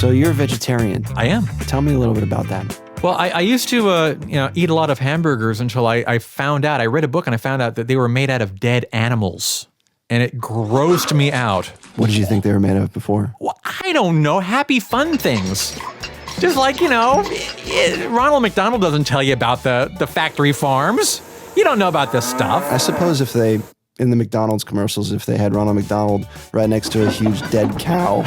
So you're a vegetarian. I am. Tell me a little bit about that. Well, I used to eat a lot of hamburgers until I found out, I read a book and I found out that they were made out of dead animals. And it grossed me out. What did you think they were made of before? Well, I don't know. Happy fun things. Just like, Ronald McDonald doesn't tell you about the factory farms. You don't know about this stuff. I suppose if they, in the McDonald's commercials, if they had Ronald McDonald right next to a huge dead cow,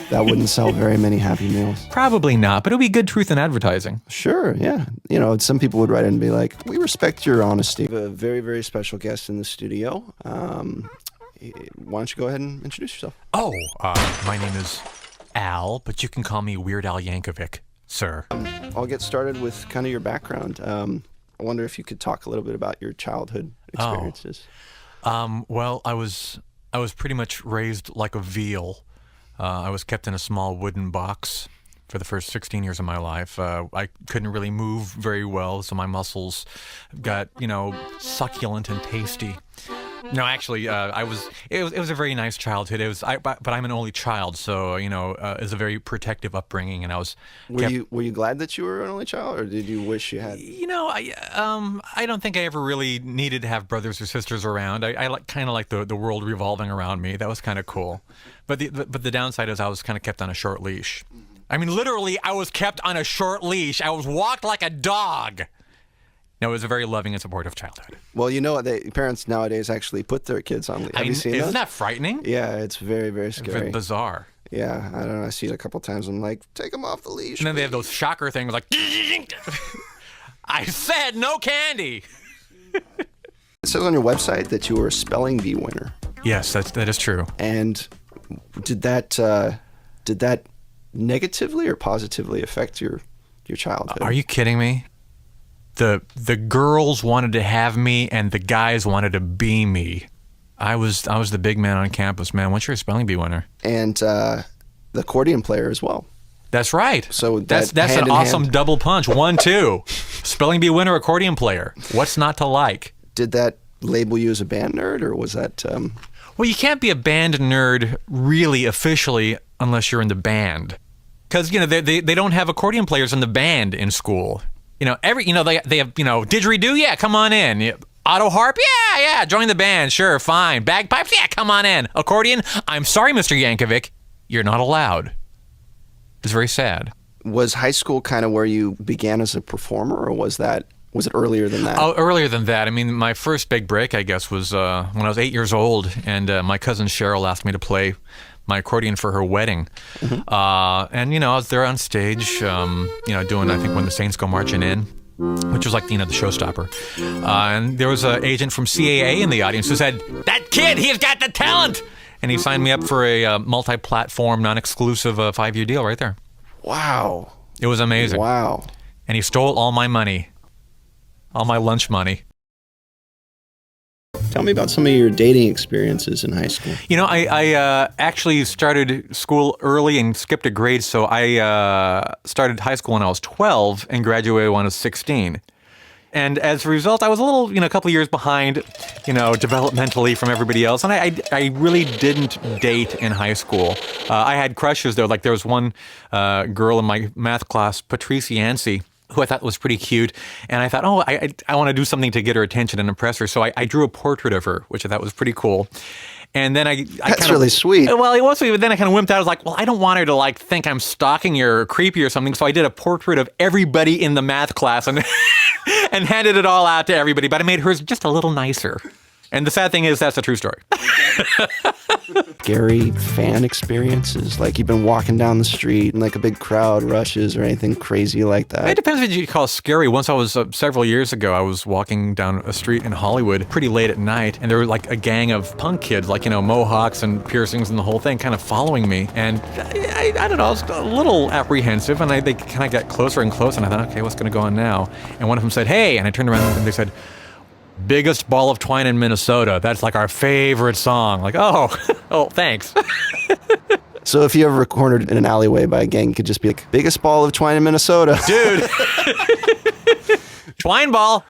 that wouldn't sell very many Happy Meals. Probably not, but it would be good truth in advertising. Sure, yeah. Some people would write in and be like, we respect your honesty. We have a very, very special guest in the studio. Why don't you go ahead and introduce yourself? Oh, my name is Al, but you can call me Weird Al Yankovic, sir. I'll get started with kind of your background. I wonder if you could talk a little bit about your childhood experiences. Well, I was pretty much raised like a veal. I was kept in a small wooden box for the first 16 years of my life. I couldn't really move very well, so my muscles got, succulent and tasty. No, actually, it was a very nice childhood. But I'm an only child, so it was a very protective upbringing, and I was. Were you glad that you were an only child, or did you wish you had? I don't think I ever really needed to have brothers or sisters around. I kind of like the world revolving around me. That was kind of cool, but the downside is I was kind of kept on a short leash. I mean, literally, I was kept on a short leash. I was walked like a dog. No, it was a very loving and supportive childhood. Well, parents nowadays actually put their kids on leash. Have you seen that? Isn't that frightening? Yeah, it's very, very scary. Bizarre. Yeah, I don't know. I see it a couple times. I'm like, take them off the leash. And then they have those shocker things like, I said no candy. It says on your website that you were a spelling bee winner. Yes, that is true. And did that negatively or positively affect your childhood? Are you kidding me? The girls wanted to have me, and the guys wanted to be me. I was the big man on campus, man. Once you're a spelling bee winner, and the accordion player as well. That's right. So that's an awesome double punch. 1-2. Spelling bee winner, accordion player. What's not to like? Did that label you as a band nerd, or was that? Well, you can't be a band nerd really officially unless you're in the band, because they don't have accordion players in the band in school. They have, didgeridoo, yeah, come on in. Auto harp, yeah, join the band, sure, fine. Bagpipes, yeah, come on in. Accordion, I'm sorry, Mr. Yankovic, you're not allowed. It's very sad. Was high school kind of where you began as a performer, or was it earlier than that? Oh, earlier than that. I mean, my first big break, I guess, was when I was 8 years old, and my cousin Cheryl asked me to play my accordion for her wedding. Mm-hmm. And I was there on stage, doing, I think, When the Saints Go Marching In, which was like, the showstopper. And there was an agent from CAA in the audience who said, that kid, he's got the talent! And he signed me up for a multi-platform, non-exclusive 5-year deal right there. Wow. It was amazing. Wow. And he stole all my money, all my lunch money. Tell me about some of your dating experiences in high school. I actually started school early and skipped a grade, so I started high school when I was 12 and graduated when I was 16. And as a result, I was a little, a couple of years behind, developmentally from everybody else. And I really didn't date in high school. I had crushes, though. Like, there was one girl in my math class, Patrice Yancey, who I thought was pretty cute. And I thought, I want to do something to get her attention and impress her. So I drew a portrait of her, which I thought was pretty cool. And then That's really sweet. Well, it was sweet, but then I kind of wimped out. I was like, well, I don't want her to think I'm stalking her or creepy or something. So I did a portrait of everybody in the math class and and handed it all out to everybody. But I made hers just a little nicer. And the sad thing is, that's a true story. Scary fan experiences, like you've been walking down the street and like a big crowd rushes or anything crazy like that? It depends what you call scary. Once I was, several years ago, I was walking down a street in Hollywood pretty late at night, and there were like a gang of punk kids, like, mohawks and piercings and the whole thing, kind of following me. And I don't know, I was a little apprehensive, and they kind of got closer and closer, and I thought, okay, what's going to go on now? And one of them said, hey, and I turned around and they said, biggest ball of twine in Minnesota. That's like our favorite song. Like, oh, thanks. So if you ever were cornered in an alleyway by a gang, you could just be like, biggest ball of twine in Minnesota. Dude. Twine ball.